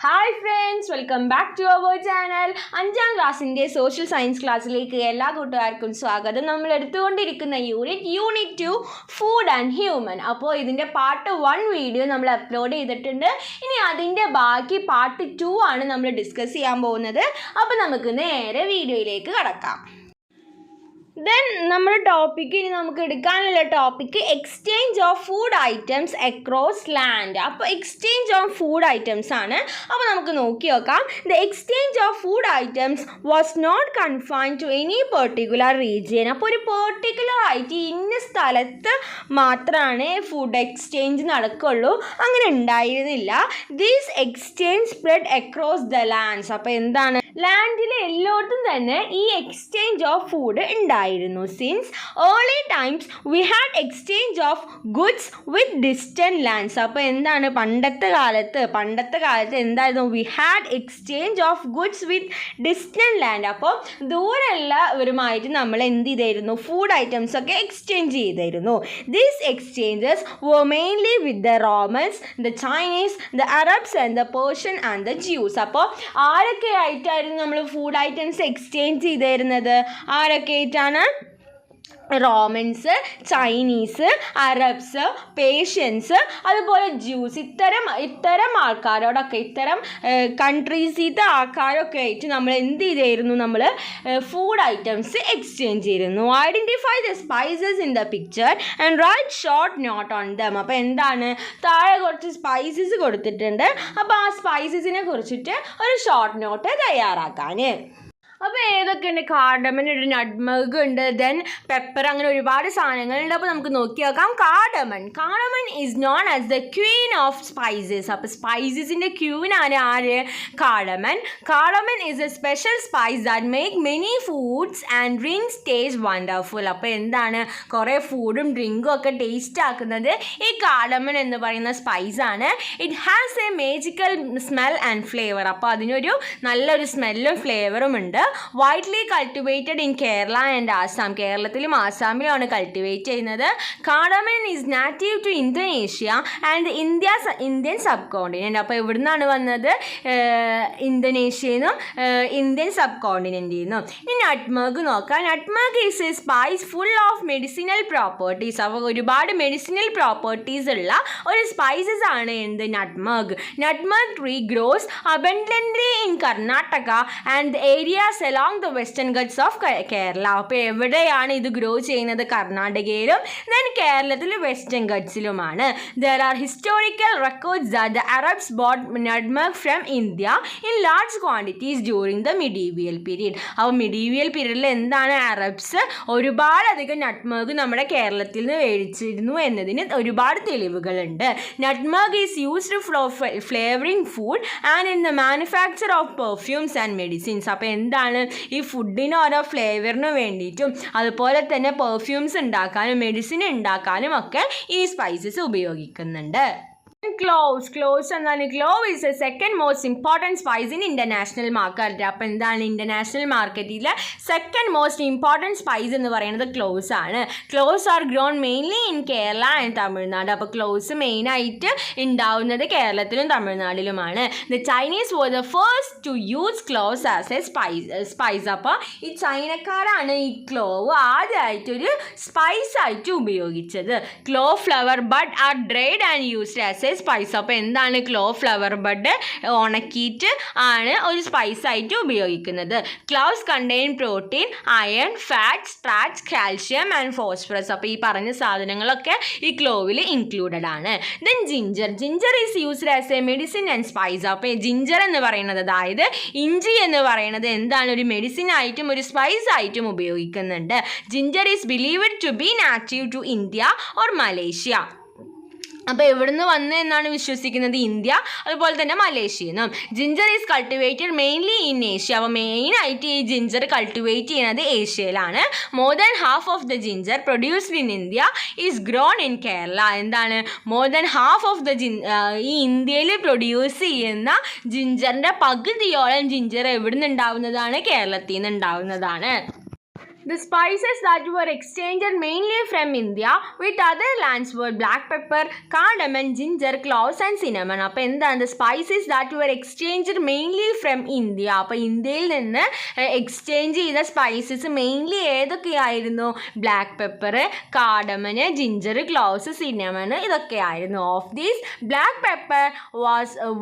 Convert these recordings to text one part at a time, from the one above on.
Hi friends, welcome back to our channel. 5ാം ക്ലാസ്സിൻ്റെ social science ക്ലാസ്സിലേക്ക് എല്ലാ കൂട്ടുകാർക്കും സ്വാഗതം. നമ്മൾ എടുത്തുകൊണ്ടിരിക്കുന്ന യൂണിറ്റ് 2 ഫുഡ് ആൻഡ് ഹ്യൂമൻ. അപ്പോൾ ഇതിൻ്റെ പാർട്ട് 1 വീഡിയോ നമ്മൾ അപ്ലോഡ് ചെയ്തിട്ടുണ്ട്. ഇനി അതിൻ്റെ ബാക്കി പാർട്ട് 2 ആണ് നമ്മൾ ഡിസ്കസ് ചെയ്യാൻ പോകുന്നത്. അപ്പോൾ നമുക്ക് നേരെ വീഡിയോയിലേക്ക് കടക്കാം. ദെൻ നമ്മുടെ ടോപ്പിക്ക് ഇനി നമുക്ക് എടുക്കാനുള്ള topic exchange of food items across land. അപ്പോൾ എക്സ്ചേഞ്ച് ഓഫ് ഫുഡ് ഐറ്റംസ് ആണ്. അപ്പോൾ നമുക്ക് നോക്കി നോക്കാം. The exchange of food items was not confined to any particular region. അപ്പോൾ ഒരു പെർട്ടിക്കുലർ ആയിട്ട് ഇന്ന സ്ഥലത്ത് മാത്രമാണ് ഫുഡ് എക്സ്ചേഞ്ച് നടക്കുള്ളൂ, അങ്ങനെ ഉണ്ടായിരുന്നില്ല. This exchange spread across the lands. അപ്പോൾ എന്താണ്, ലാൻഡിൽ എല്ലായിടത്തും തന്നെ ഈ എക്സ്ചേഞ്ച് ഓഫ് ഫുഡ് ഉണ്ടായിരുന്നു. Since early times we had exchange of goods with distant lands. അപ്പോൾ എന്താണ്, പണ്ടത്തെ കാലത്ത് എന്തായിരുന്നു, we had exchange of goods with distant land. അപ്പോൾ ദൂരമുള്ളവരുമായിട്ട് നമ്മൾ എന്ത് ചെയ്തായിരുന്നു, ഫുഡ് ഐറ്റംസ് ഒക്കെ എക്സ്ചേഞ്ച് ചെയ്തായിരുന്നു. These exchanges were mainly with the Romans, the Chinese, the Arabs and the Persian and the Jews. അപ്പോൾ ആരൊക്കെ ആയിട്ടായിരുന്നു നമ്മൾ ഫുഡ് ഐറ്റംസ് എക്സ്ചേഞ്ച് ചെയ്തിരുന്നത്? ആരൊക്കെ ആയിട്ടാണ്? റോമൻസ്, ചൈനീസ്, അറബ്സ്, പേഷ്യൻസ്, അതുപോലെ ജ്യൂസ്. ഇത്തരം ആൾക്കാരോടൊക്കെ, ഇത്തരം കൺട്രീസിലത്തെ ആൾക്കാരൊക്കെ ആയിട്ട് നമ്മൾ എന്ത് ചെയ്തായിരുന്നു, നമ്മൾ ഫുഡ് ഐറ്റംസ് എക്സ്ചേഞ്ച് ചെയ്തിരുന്നു. Identify the spices in the picture and write short note on them. അപ്പോൾ എന്താണ്, താഴെ കുറച്ച് സ്പൈസസ് കൊടുത്തിട്ടുണ്ട്. അപ്പോൾ ആ സ്പൈസസിനെ കുറിച്ചിട്ട് ഒരു ഷോർട്ട് നോട്ട് തയ്യാറാക്കാൻ. അപ്പോൾ ഏതൊക്കെയുണ്ട്? കാർഡമൻ ഉണ്ട്, നട്ട്മഗ് ഉണ്ട്, ദെൻ പെപ്പർ, അങ്ങനെ ഒരുപാട് സാധനങ്ങളുണ്ട്. അപ്പോൾ നമുക്ക് നോക്കി നോക്കാം. Cardamom is known as the Queen of spices. അപ്പോൾ സ്പൈസസിൻ്റെ ക്വീൻ ആണ് ആര്? Cardamom is A special spice that make many foods and drinks taste wonderful. അപ്പോൾ എന്താണ്, കുറേ ഫുഡും ഡ്രിങ്കും ഒക്കെ ടേസ്റ്റ് ആക്കുന്നത് ഈ കാർഡമൻ എന്ന് പറയുന്ന സ്പൈസാണ്. It has a magical smell and flavour. അപ്പോൾ അതിനൊരു നല്ലൊരു സ്മെല്ലും ഫ്ലേവറും ഉണ്ട്. Widely cultivated in Kerala and Assam. കേരളത്തിലും ആസാമിലുമാണ് കൾട്ടിവേറ്റ് ചെയ്യുന്നത്. Cardamom is native to Indonesia and Indian subcontinent. അപ്പോൾ എവിടുന്നാണ് വന്നത്? ഇന്തോനേഷ്യയിൽ നിന്നും ഇന്ത്യൻ സബ് കോണ്ടിനെൻറ്റിൽ നിന്നും. ഇനി നട്ട്മഗ് നോക്കാം. Nutmeg is a spice full of medicinal properties. അപ്പോൾ ഒരുപാട് മെഡിസിനൽ പ്രോപ്പർട്ടീസ് ഉള്ള ഒരു സ്പൈസസ് ആണ് എന്ത്? Nutmeg. Nutmeg tree grows abundantly in Karnataka and the areas along the western ghats of Kerala. അപ്പോൾ എവിടെയാണ് ഇത് ഗ്രോ ചെയ്യുന്നത്? കർണാടകയിലും ദെൻ കേരളത്തിൽ വെസ്റ്റേൺ ഗട്ട്സിലുമാണ്. There are historical records that the Arabs bought nutmeg from India in large quantities during the medieval period. അപ്പോൾ medieval പീരീഡിൽ എന്താണ്, അറബ്സ് ഒരുപാടധികം നട്ട്മഗ് നമ്മുടെ കേരളത്തിൽ നിന്ന് മേടിച്ചിരുന്നു എന്നതിന് ഒരുപാട് തെളിവുകളുണ്ട്. Nutmeg is used for flavouring food and in the manufacture of perfumes and medicines. അപ്പോൾ എന്താണ്, ഈ ഫുഡിന് ഓരോ ഫ്ലേവറിന് വേണ്ടിയിട്ടും അതുപോലെ തന്നെ പെർഫ്യൂംസ് ഉണ്ടാക്കാനും മെഡിസിൻ ഉണ്ടാക്കാനും ഒക്കെ ഈ സ്പൈസസ് ഉപയോഗിക്കുന്നുണ്ട്. ക്ലോവ്സ് എന്താണ്? Clove is A second most important spice in international market. അപ്പോൾ എന്താണ്, ഇൻ്റർനാഷണൽ മാർക്കറ്റിൽ സെക്കൻഡ് മോസ്റ്റ് ഇമ്പോർട്ടൻറ്റ് സ്പൈസ് എന്ന് പറയുന്നത് ക്ലോവ്സ് ആണ്. Cloves are grown mainly in Kerala and Tamil Nadu. അപ്പോൾ ക്ലോവ്സ് മെയിനായിട്ട് ഉണ്ടാവുന്നത് കേരളത്തിലും തമിഴ്നാട്ടിലുമാണ്. The Chinese was the first to use cloves as a spice. അപ്പോൾ ഈ ചൈനക്കാരാണ് ഈ ക്ലോവ് ആദ്യമായിട്ടൊരു സ്പൈസ് ആയിട്ട് ഉപയോഗിച്ചത്. Clove flower bud are dried and used as a spice. അപ്പോൾ എന്താണ്, ക്ലോവ് ഫ്ലവർ ബഡ് ഉണക്കിയിട്ട് ആണ് ഒരു സ്പൈസ് ആയിട്ട് ഉപയോഗിക്കുന്നത്. Cloves contain protein, iron, fat, starch, calcium and phosphorus. അപ്പോൾ ഈ പറഞ്ഞ സാധനങ്ങളൊക്കെ ഈ ക്ലോവിൽ ഇൻക്ലൂഡഡ് ആണ്. Then ginger is used as A medicine and spice. അപ്പോൾ ജിഞ്ചർ എന്ന് പറയുന്നത്, അതായത് ഇഞ്ചി എന്ന് പറയുന്നത് എന്താണ്, ഒരു മെഡിസിൻ ആയിട്ടും ഒരു സ്പൈസ് ആയിട്ടും ഉപയോഗിക്കുന്നുണ്ട്. Ginger is believed to be native to India or Malaysia. അപ്പോൾ എവിടുന്ന് വന്ന് എന്നാണ് വിശ്വസിക്കുന്നത്? ഇന്ത്യ, അതുപോലെ തന്നെ മലേഷ്യയിൽ നിന്നും. Ginger is cultivated mainly in Asia. അപ്പോൾ മെയിനായിട്ട് ഈ ജിഞ്ചർ കൾട്ടിവേറ്റ് ചെയ്യുന്നത് ഏഷ്യയിലാണ്. More than half of the ginger produced in India is grown in Kerala. എന്താണ്, more than half of the ഈ ഇന്ത്യയിൽ പ്രൊഡ്യൂസ് ചെയ്യുന്ന ജിഞ്ചറിൻ്റെ പകുതിയോളം ജിഞ്ചർ എവിടെ നിന്ന് ഉണ്ടാവുന്നതാണ്? കേരളത്തിൽ നിന്ന് ഉണ്ടാവുന്നതാണ്. The spices that were exchanged mainly from India with other lands were black pepper, cardamom, ginger, cloves and cinnamon. അപ്പോൾ എന്താണ് the spices that were exchanged mainly from India? അപ്പോൾ ഇന്ത്യയിൽ നിന്ന് എക്സ്ചേഞ്ച് ചെയ്ത സ്പൈസസ് മെയിൻലി ഏതൊക്കെയായിരുന്നു? Black pepper, cardamom, ginger, cloves, cinnamon ഇതൊക്കെയായിരുന്നു. Of these black pepper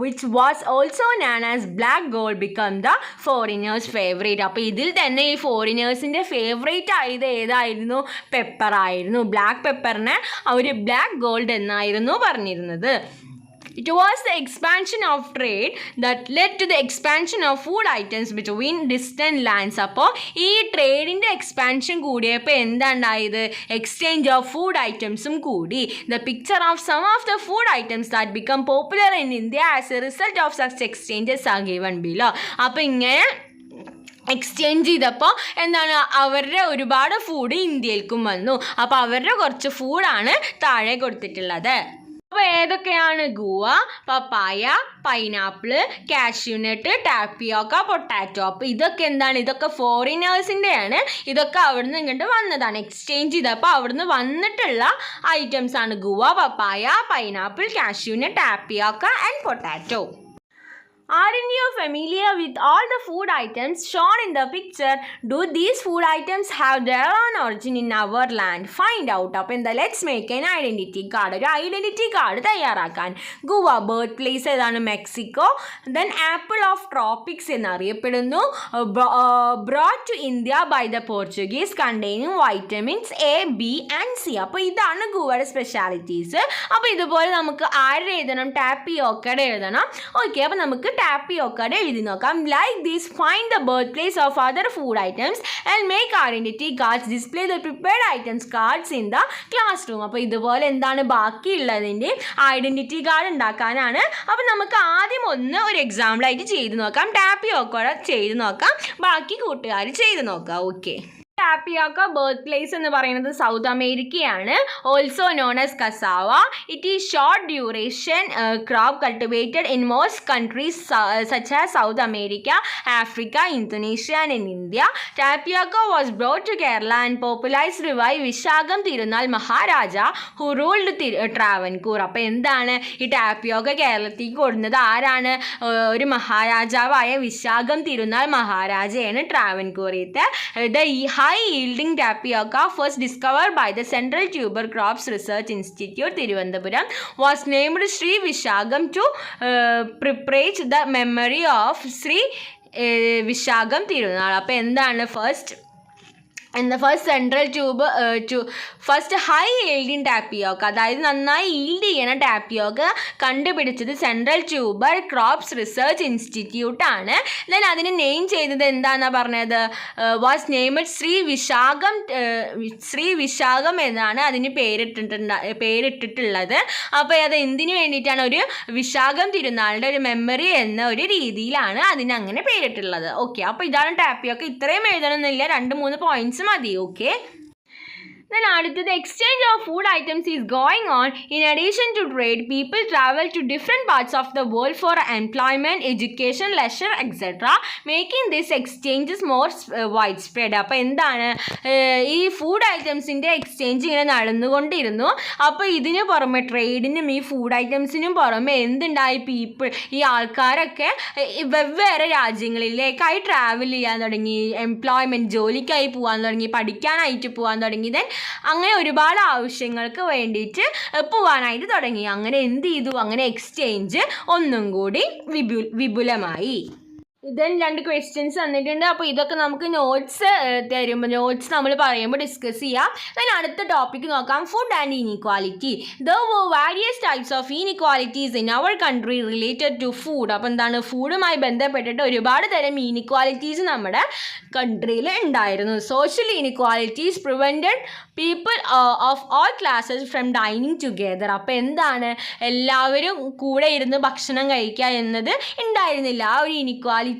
which was also known as black gold become the foreigners favorite. അപ്പോൾ ഇതിൽ തന്നെ ഈ ഫോറിനേഴ്സിൻ്റെ ഫേവറേറ്റ് ആയത് ഏതായിരുന്നു? പെപ്പർ ആയിരുന്നു. ബ്ലാക്ക് പെപ്പറിനെ അവർ ബ്ലാക്ക് ഗോൾഡ് എന്നായിരുന്നു പറഞ്ഞിരുന്നത്. It was the expansion of trade that led to the expansion of food items between distant lands. അപ്പോൾ ഈ ട്രേഡിൻ്റെ എക്സ്പാൻഷൻ കൂടിയപ്പോൾ എന്താണ്ടായത്? എക്സ്ചേഞ്ച് ഓഫ് ഫുഡ് ഐറ്റംസും കൂടി. The picture of some of the food items that become popular in India as a result of such exchanges are given below. അപ്പോൾ ഇങ്ങനെ exchange ചെയ്തപ്പോൾ എന്താണ് അവരുടെ ഒരുപാട് ഫുഡ് ഇന്ത്യയിലേക്കും വന്നു. അപ്പോൾ അവരുടെ കുറച്ച് ഫുഡാണ് താഴെ കൊടുത്തിട്ടുള്ളത്. അപ്പോൾ ഏതൊക്കെയാണ്? ഗുവ, പപ്പായ, പൈനാപ്പിൾ, കാഷ്യൂനട്ട്, ടാപ്പിയോക്ക, പൊട്ടാറ്റോ. അപ്പോൾ ഇതൊക്കെ എന്താണ്? ഇതൊക്കെ ഫോറിനേഴ്സിൻ്റെയാണ്. ഇതൊക്കെ അവിടുന്ന് ഇങ്ങോട്ട് വന്നതാണ്. എക്സ്ചേഞ്ച് ചെയ്തപ്പോൾ അവിടുന്ന് വന്നിട്ടുള്ള ഐറ്റംസ് ആണ് guava, papaya, pineapple, cashew nut, tapioca and potato. Aren't you familiar with all the food items shown in the picture? Do these food items have their own origin in our land? Find out. അപ്പോൾ എന്താ? Let's make an identity card. ഒരു identity card തയ്യാറാക്കാൻ. Guava birth place ഏതാണ്? Mexico. Then apple of tropics എന്നറിയപ്പെടുന്നു. Brought to India by the Portuguese, containing vitamins A, B and C. അപ്പോൾ ഇതാണ് ഗുവയുടെ specialities. അപ്പോൾ ഇതുപോലെ നമുക്ക് ആരുടെ എഴുതണം? ടാപ്പിയോക്കയുടെ എഴുതണം. ഓക്കെ, അപ്പോൾ നമുക്ക് ടാപ്പിയോക്കയുടെ എഴുതി നോക്കാം. Like this find the birth place of other food items and make identity cards. Display the prepared items cards in the class room. അപ്പോൾ ഇതുപോലെ എന്താണ് ബാക്കിയുള്ളതിൻ്റെ ഐഡൻറ്റിറ്റി കാർഡ് ഉണ്ടാക്കാനാണ്. അപ്പോൾ നമുക്ക് ആദ്യം ഒരു എക്സാമ്പിളായിട്ട് ചെയ്ത് നോക്കാം. ടാപ്പിയോക്കയുടെ ചെയ്ത് നോക്കാം, ബാക്കി കൂട്ടുകാർ ചെയ്ത് നോക്കാം. ഓക്കെ, ടാപ്പിയോക്ക ബർത്ത് പ്ലേസ് എന്ന് പറയുന്നത് സൗത്ത് അമേരിക്കയാണ്. Also known as cassava. It is short duration crop cultivated in most countries such as South America, Africa, Indonesia and in India. Tapioca was brought to Kerala and popularised by Visakham Thirunal Maharaja who ruled Travancore. അപ്പോൾ എന്താണ് ഈ tapioca കേരളത്തിലേക്ക് കൊടുക്കുന്നത്? ആരാണ്? ഒരു മഹാരാജാവായ വിശാഖം തിരുനാൾ മഹാരാജയാണ് ട്രാവൻകൂറിയത്തെ. High-yielding tapioca, first discovered by the Central Tuber Crops Research Institute, Thiruvananthapuram, was named Sri Vishagam to perpetuate the memory of Sri Vishagam Tirunal. അപ്പോൾ എന്താണ് first high yielding tapioca, അതായത് നന്നായി ഈൽഡ് ചെയ്യണ ടാപ്പിയോക്ക കണ്ടുപിടിച്ചത് central tuber crops research institute ആണ്. Then അതിന് name ചെയ്തത് എന്താണെന്നാണ് പറഞ്ഞത്? വാസ് നെയ്മഡ് ശ്രീ വിശാഖം എന്നാണ് അതിന് പേരിട്ടിട്ടുള്ളത്. അപ്പോൾ അത് എന്തിനു വേണ്ടിയിട്ടാണ്? ഒരു വിശാഖം തിരുനാളിൻ്റെ ഒരു മെമ്മറി എന്ന ഒരു രീതിയിലാണ് അതിനങ്ങനെ പേരിട്ടുള്ളത്. ഓക്കെ, അപ്പോൾ ഇതാണ് ടാപ്പിയോക്ക. ഇത്രയും എഴുതണമെന്നില്ല, 2-3 പോയിന്റ്സ് മതി. ഓക്കെ, then അടുത്തത് exchange of food items is going on. In addition to trade, people travel to different parts of the world for employment, education, leisure, etc., making this exchanges more widespread. അപ്പോൾ എന്താണ് ഈ food ഐറ്റംസിൻ്റെ exchange ഇങ്ങനെ നടന്നുകൊണ്ടിരുന്നു. അപ്പോൾ ഇതിന് പുറമെ ട്രേഡിനും ഈ food ഐറ്റംസിനും പുറമെ എന്തുണ്ടായി? ഈ ആൾക്കാരൊക്കെ വെവ്വേറെ രാജ്യങ്ങളിലേക്കായി ട്രാവൽ ചെയ്യാൻ തുടങ്ങി, എംപ്ലോയ്മെൻറ്റ് ജോലിക്കായി പോകാൻ തുടങ്ങി, പഠിക്കാനായിട്ട് പോകാൻ തുടങ്ങി. ദെൻ അങ്ങനെ ഒരുപാട് ആവശ്യങ്ങൾക്ക് വേണ്ടിയിട്ട് പോവാനായിട്ട് തുടങ്ങി. അങ്ങനെ എന്ത് ചെയ്തു? അങ്ങനെ എക്സ്ചേഞ്ച് ഒന്നും കൂടി വിപുലമായി. ദെൻ 2 ക്വസ്റ്റ്യൻസ് തന്നിട്ടുണ്ട്. അപ്പോൾ ഇതൊക്കെ നമുക്ക് നോട്ട്സ് തരുമ്പോൾ നോട്ട്സ് നമ്മൾ പറയുമ്പോൾ ഡിസ്കസ് ചെയ്യാം. ദെൻ അടുത്ത ടോപ്പിക്ക് നോക്കാം, food and inequality. There were various types of inequalities in our country related to food. അപ്പോൾ എന്താണ്? ഫുഡുമായി ബന്ധപ്പെട്ടിട്ട് ഒരുപാട് തരം ഇനീക്വാലിറ്റീസ് നമ്മുടെ കൺട്രിയിൽ ഉണ്ടായിരുന്നു. Social inequalities prevented people of all classes from dining together. അപ്പോൾ എന്താണ്? എല്ലാവരും കൂടെ ഇരുന്ന് ഭക്ഷണം കഴിക്കുക എന്നത് ഉണ്ടായിരുന്നില്ല. ആ ഒരു ഇനീക്വാലിറ്റി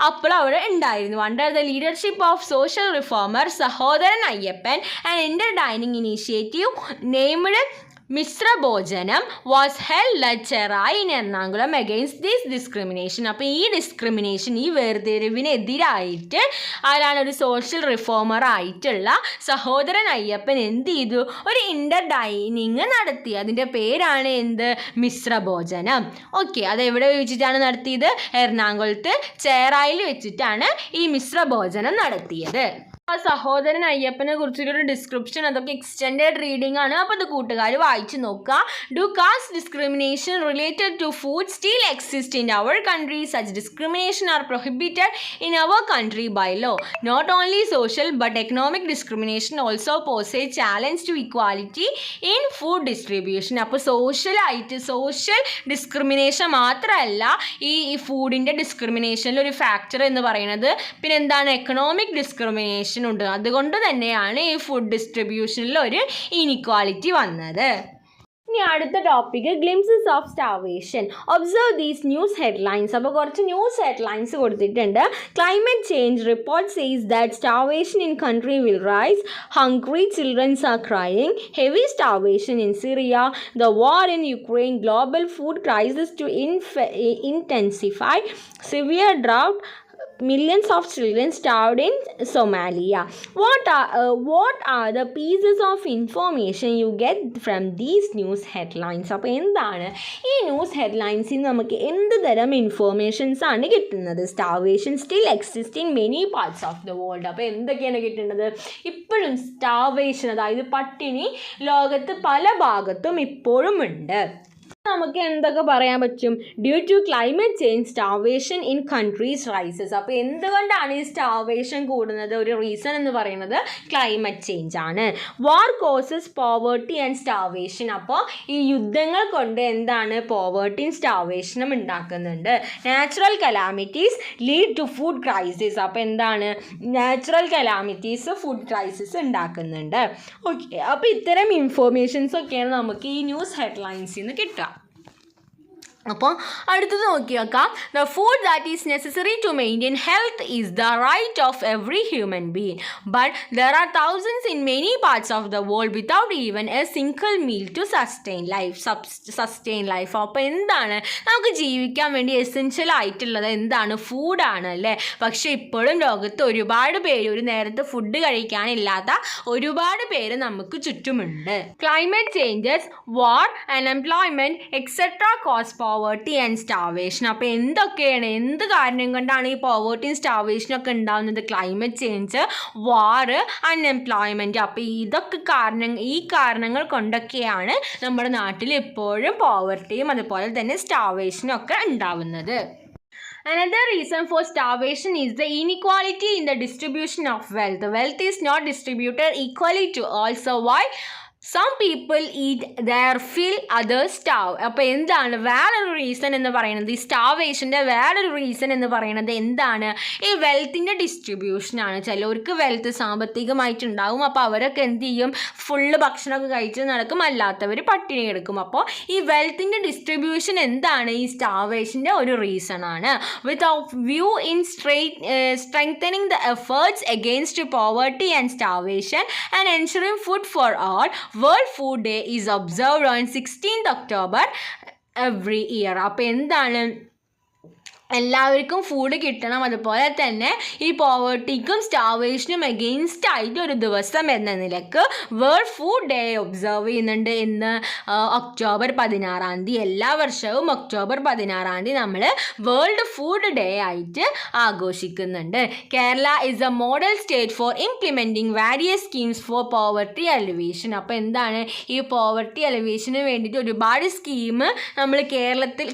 അപ്പോൾ അവിടെ ഉണ്ടായിരുന്നു. Under the leadership of social reformer Sahodaran Ayyappan and inter dining initiative named Mishrabhojanam was held at Cherai in Ernakulam against this discrimination. അപ്പോൾ ഈ ഡിസ്ക്രിമിനേഷൻ, ഈ വേർതിരിവിനെതിരായിട്ട് ആരാണ്, ഒരു സോഷ്യൽ റിഫോമർ ആയിട്ടുള്ള സഹോദരൻ അയ്യപ്പൻ എന്ത് ചെയ്തു, ഒരു ഇൻ്റർ ഡൈനിങ് നടത്തി. അതിൻ്റെ പേരാണ് എന്ത്, മിശ്രഭോജനം. ഓക്കെ, അതെവിടെ വെച്ചിട്ടാണ് നടത്തിയത്, എറണാകുളത്ത് ചെറായിൽ വെച്ചിട്ടാണ് ഈ മിശ്രഭോജനം നടത്തിയത്. ആ സഹോദരൻ അയ്യപ്പനെ കുറിച്ചൊരു ഡിസ്ക്രിപ്ഷൻ, അതൊക്കെ എക്സ്റ്റെൻഡഡ് റീഡിംഗ് ആണ്. അപ്പോൾ അത് കൂട്ടുകാർ വായിച്ചു നോക്കുക. Do caste discrimination related to food still exist in our country? Such discrimination are prohibited in our country by law. Not only social but economic discrimination also pose a challenge to equality in food distribution. അപ്പോൾ social discrimination മാത്രമല്ല ഈ ഫുഡിൻ്റെ ഡിസ്ക്രിമിനേഷനിൽ ഒരു factor എന്ന് പറയുന്നത്. പിന്നെ എന്താണ്, economic discrimination ഉണ്ട്. അതുകൊണ്ട് തന്നെയാണ് ഈ ഫുഡ് ഡിസ്ട്രിബ്യൂഷനിൽ ഒരു ഇനിക്വാലിറ്റി വന്നത്. ഇനി അടുത്ത topic glimpses of starvation. Observe these news headlines. അപ്പോൾ കുറച്ച് ന്യൂസ് ഹെഡ്ലൈൻസ് കൊടുത്തിട്ടുണ്ട്. Climate change report says that starvation in country will rise. Hungry childrens are crying. Heavy starvation in Syria. The war in Ukraine. Global food crisis to intensify. Severe drought. Millions of children starved in Somalia. What are the pieces of information you get from these news headlines? അപ്പോൾ എന്താണ് ഈ news ഹെഡ്ലൈൻസിൽ നമുക്ക് എന്ത് തരം informations ആണ് കിട്ടുന്നത്? Starvation still exist in many parts of the world. അപ്പോൾ എന്തൊക്കെയാണ് കിട്ടുന്നത്? ഇപ്പോഴും സ്റ്റാർവേഷൻ, അതായത് പട്ടിണി ലോകത്ത് പല ഭാഗത്തും ഇപ്പോഴും ഉണ്ട്. നമുക്ക് എന്തൊക്കെ പറയാൻ പറ്റും? Due to climate change starvation in countries rises. അപ്പോൾ എന്തുകൊണ്ടാണ് ഈ സ്റ്റാർവേഷൻ കൂടുന്നത്? ഒരു റീസൺ എന്ന് പറയുന്നത് ക്ലൈമറ്റ് ചേഞ്ച് ആണ്. War causes poverty and starvation. അപ്പോൾ ഈ യുദ്ധങ്ങൾ കൊണ്ട് എന്താണ്, പോവേർട്ടിയും സ്റ്റാർവേഷനും ഉണ്ടാക്കുന്നുണ്ട്. Natural calamities lead to food crisis. അപ്പോൾ എന്താണ്, നാച്ചുറൽ കലാമിറ്റീസ് ഫുഡ് ക്രൈസിസ് ഉണ്ടാക്കുന്നുണ്ട്. ഓക്കെ, അപ്പോൾ ഇത്തരം ഇൻഫോർമേഷൻസ് ഒക്കെയാണ് നമുക്ക് ഈ ന്യൂസ് ഹെഡ്ലൈൻസിൽ നിന്ന് കിട്ടുക. അപ്പോൾ അടുത്തത് നോക്കി നോക്കാം. The food that is necessary to maintain health is the right of every human being. But there are thousands in many parts of the world without even a single meal to sustain life. അപ്പോൾ എന്താണ്, നമുക്ക് ജീവിക്കാൻ വേണ്ടി essential ആയിട്ടുള്ളത് എന്താണ്, ഫുഡാണ് അല്ലേ. പക്ഷേ ഇപ്പോഴും ലോകത്ത് ഒരുപാട് പേര്, ഒരു നേരത്തെ ഫുഡ് കഴിക്കാനില്ലാത്ത ഒരുപാട് പേര് നമുക്ക് ചുറ്റുമുണ്ട്. Climate changes, war, unemployment etcetera cause poverty and starvation. അപ്പോൾ എന്ത് കാരണം കൊണ്ടാണ് ഈ പോവേർട്ടിയും സ്റ്റാർവേഷനൊക്കെ ഉണ്ടാകുന്നത്? Climate change, war, unemployment. അപ്പോൾ ഇതൊക്കെ ഈ കാരണങ്ങൾ കൊണ്ടൊക്കെയാണ് നമ്മുടെ നാട്ടിൽ എപ്പോഴും പോവേർട്ടിയും അതുപോലെ തന്നെ സ്റ്റാർവേഷനും ഒക്കെ ഉണ്ടാവുന്നത്. Another reason for starvation is the inequality in the distribution of wealth. Wealth is not distributed equally to all. So why some people eat their fill, others starve. അപ്പോൾ എന്താണ് വേറൊരു റീസൺ എന്ന് പറയുന്നത്? ഈ സ്റ്റാർവേഷൻ്റെ വേറൊരു റീസൺ എന്ന് പറയുന്നത് എന്താണ്? ഈ വെൽത്തിൻ്റെ ഡിസ്ട്രിബ്യൂഷനാണ്. ചിലവർക്ക് വെൽത്ത് സാമ്പത്തികമായിട്ടുണ്ടാവും. അപ്പോൾ അവരൊക്കെ എന്ത് ചെയ്യും? ഫുള്ള് ഭക്ഷണമൊക്കെ കഴിച്ച് നടക്കും, അല്ലാത്തവർ പട്ടിണി കിടക്കും. അപ്പോൾ ഈ വെൽത്തിൻ്റെ ഡിസ്ട്രിബ്യൂഷൻ എന്താണ്? ഈ സ്റ്റാർവേഷൻ്റെ ഒരു റീസൺ ആണ്. With view in strengthening the efforts against poverty and starvation and ensuring food for all, World Food Day is observed on 16th October every year. അപ്പോൾ എന്താണ്, എല്ലാവർക്കും ഫുഡ് കിട്ടണം. അതുപോലെ തന്നെ ഈ പോവേർട്ടിക്കും സ്റ്റാർവേഷനും എഗെയിൻസ്റ്റ് ആയിട്ട് ഒരു ദിവസം എന്ന നിലക്ക് വേൾഡ് ഫുഡ് ഡേ ഒബ്സർവ് ചെയ്യുന്നുണ്ട്. ഇന്ന് ഒക്ടോബർ 16 എല്ലാ വർഷവും ഒക്ടോബർ 16 നമ്മൾ വേൾഡ് ഫുഡ് ഡേ ആയിട്ട് ആഘോഷിക്കുന്നുണ്ട്. Kerala is A model state four implementing various schemes four poverty elevation. അപ്പോൾ എന്താണ്, ഈ പോവർട്ടി എലിവേഷന് വേണ്ടിയിട്ട് ഒരുപാട് സ്കീം നമ്മൾ കേരളത്തിൽ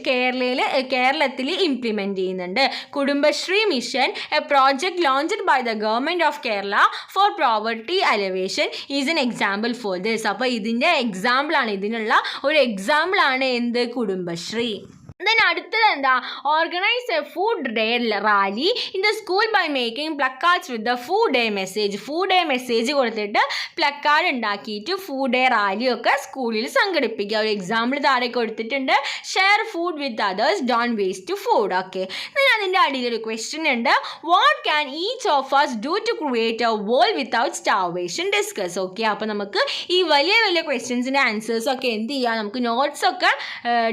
ഇംപ്ലിമെൻറ്റ് ചെയ്യുന്നുണ്ട്. Kudumbashree mission, a project launched by the government of Kerala for poverty alleviation is an example for this. അപ്പോൾ ഇതിൻ്റെ എക്സാമ്പിളാണ്, ഇതിനുള്ള ഒരു എക്സാമ്പിളാണ് എന്ത്, കുടുംബശ്രീ. ദെൻ അടുത്തത് എന്താ, organise a food day rally in the school by making placards with the food day message കൊടുത്തിട്ട് പ്ലക്കാർഡ് ഉണ്ടാക്കിയിട്ട് ഫുഡ് ഡേ റാലിയൊക്കെ സ്കൂളിൽ സംഘടിപ്പിക്കുക. ഒരു എക്സാമ്പിൾ താഴെ കൊടുത്തിട്ടുണ്ട്. Share food with others, don't waste food. Okay, അതിൻ്റെ അതിൻ്റെ അടിയിലൊരു ക്വസ്റ്റ്യൻ ഉണ്ട്, what can each of us do to create a world without starvation discuss. Okay, അപ്പോൾ നമുക്ക് ഈ വലിയ വലിയ ക്വസ്റ്റ്യൻസിൻ്റെ ആൻസേഴ്സൊക്കെ എന്ത് ചെയ്യാം, നമുക്ക് നോട്ട്സൊക്കെ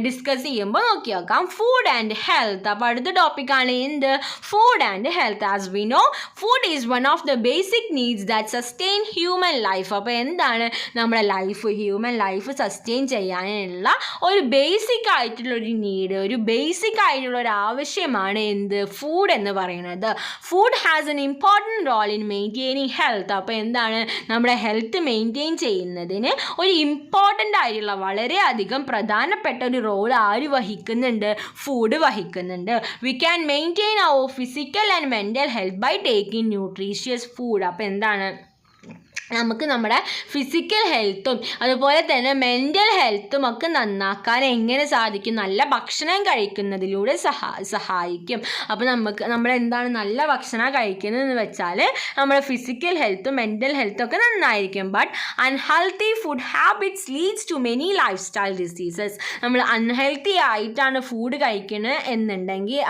ഡിസ്കസ് ചെയ്യുമ്പോൾ നോക്കി നോക്കാം. Food and health. അപ്പോൾ അടുത്ത ടോപ്പിക്കാണ് എന്ത്, food and health. As we know food is one of the basic needs that sustain human life. അപ്പോൾ എന്താണ് നമ്മുടെ ലൈഫ്, ഹ്യൂമൻ ലൈഫ് സസ്റ്റെയിൻ ചെയ്യാനുള്ള ഒരു ബേസിക് ആയിട്ടുള്ളൊരു നീഡ്, ഒരു ബേസിക് ആയിട്ടുള്ള ഒരു ആവശ്യമാണ് എന്ത്, ഫുഡ് എന്ന് പറയുന്നത്. Food has an important role in maintaining health. അപ്പോൾ എന്താണ് നമ്മുടെ ഹെൽത്ത് മെയിൻറ്റെയിൻ ചെയ്യുന്നതിന് ഒരു ഇമ്പോർട്ടൻ്റ് ആയിട്ടുള്ള വളരെയധികം പ്രധാനപ്പെട്ട ഒരു റോൾ ആര് വഹിക്കുന്നുണ്ട്, ഫുഡ് വഹിക്കുന്നുണ്ട്. We can maintain our physical and mental health by taking nutritious food. അപ്പോൾ എന്താണ് നമുക്ക് നമ്മുടെ ഫിസിക്കൽ ഹെൽത്തും അതുപോലെ തന്നെ മെൻ്റൽ ഹെൽത്തും ഒക്കെ നന്നാക്കാൻ എങ്ങനെ സാധിക്കും, നല്ല ഭക്ഷണം കഴിക്കുന്നതിലൂടെ സഹായിക്കും. അപ്പോൾ നമ്മളെന്താണ് നല്ല ഭക്ഷണം കഴിക്കുന്നതെന്ന് വെച്ചാൽ നമ്മുടെ ഫിസിക്കൽ ഹെൽത്തും മെൻ്റൽ ഹെൽത്തും ഒക്കെ നന്നായിരിക്കും. But unhealthy food habits leads to many lifestyle diseases. നമ്മൾ അൺഹെൽത്തി ആയിട്ടാണ് ഫുഡ് കഴിക്കുന്നത് എന്നുണ്ടെങ്കിൽ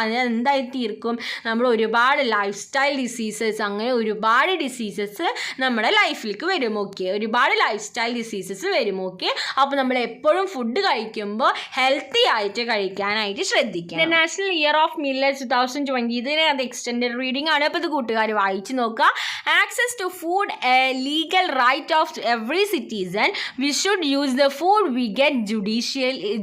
അതെന്തായി തീർക്കും, നമ്മൾ ഒരുപാട് ലൈഫ് സ്റ്റൈൽ ഡിസീസസ്, അങ്ങനെ ഒരുപാട് ഡിസീസസ് നമ്മുടെ ലൈഫിലേക്ക് വരും. ഓക്കെ, ഒരുപാട് ലൈഫ് സ്റ്റൈൽ ഡിസീസസ് വരും. ഓക്കെ, അപ്പോൾ നമ്മൾ എപ്പോഴും ഫുഡ് കഴിക്കുമ്പോൾ ഹെൽത്തി ആയിട്ട് കഴിക്കാനായിട്ട് ശ്രദ്ധിക്കുക. ഇന്റർനാഷണൽ ഇയർ ഓഫ് മില്ലറ്റ്സ് 2020 ഇതിന് അത് എക്സ്റ്റെൻഡഡ് റീഡിംഗ് ആണ്. അപ്പോൾ ഇത് കൂട്ടുകാർ വായിച്ച് നോക്കുക. Access to food a legal right of every citizen. We should use the food we get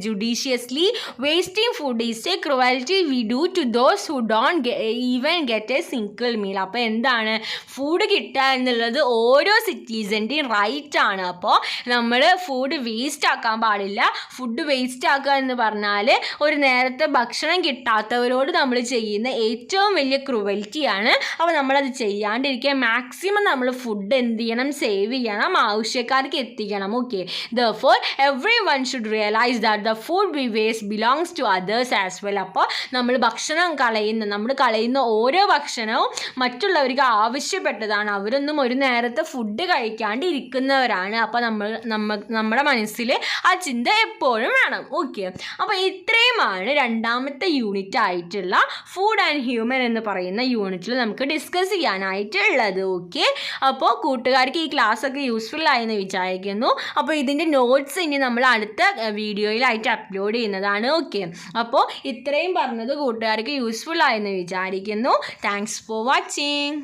judiciously. Wasting food is a cruelty we do to those who don't even get a single meal. അപ്പോൾ എന്താണ്, food കിട്ടുക എന്നുള്ളത് ഓരോ സിറ്റിസൻ്റെയും റൈറ്റാണ്. അപ്പോൾ നമ്മൾ food waste ആക്കാൻ പാടില്ല. Food waste ആക്കുക എന്ന് പറഞ്ഞാൽ ഒരു നേരത്തെ ഭക്ഷണം കിട്ടാത്തവരോട് നമ്മൾ ചെയ്യുന്ന ഏറ്റവും വലിയ ക്രുവൽറ്റിയാണ്. അപ്പോൾ നമ്മളത് ചെയ്യാണ്ടിരിക്കുക. മാക്സിമം നമ്മൾ ഫുഡ് എന്ത് ചെയ്യണം, സേവ് ചെയ്യണം, ആവശ്യക്കാർക്ക് എത്തിക്കണം. Okay, therefore everyone should realize that the food we waste belongs to others as well. അപ്പോൾ നമ്മൾ കളയുന്ന ഓരോ ഭക്ഷണവും മറ്റുള്ളവർക്ക് ആവശ്യപ്പെട്ടതാണ്. അവരൊന്നും ഒരു നേരത്തെ ഫുഡ് കഴിക്കാണ്ട് ഇരിക്കുന്നവരാണ്. അപ്പോൾ നമ്മുടെ മനസ്സിൽ ആ ചിന്ത എപ്പോഴും വേണം. ഓക്കെ, അപ്പോൾ ഇത്രയുമാണ് രണ്ടാമത്തെ യൂണിറ്റ് ആയിട്ടുള്ള ഫുഡ് ആൻഡ് ഹ്യൂമൻ എന്ന് പറയുന്ന യൂണിറ്റിൽ നമുക്ക് ഡിസ്കസ് ചെയ്യാനായിട്ടുള്ളത്. ഓക്കെ, അപ്പോൾ കൂട്ടുകാർക്ക് ഈ ക്ലാസ് ഒക്കെ യൂസ്ഫുൾ ആയെന്ന് വിചാരിക്കുന്നു. അപ്പോൾ ഇതിൻ്റെ നോട്ട്സ് ഇനി നമ്മൾ അടുത്ത വീഡിയോയിലായിട്ട് അപ്ലോഡ് ചെയ്യുന്നതാണ്. ഓക്കെ, അപ്പോൾ ഇത്രയും പറഞ്ഞത് കൂട്ടുകാർക്ക് യൂസ്ഫുൾ ആയെന്ന് വിചാരിക്കുന്നു. Thanks for watching.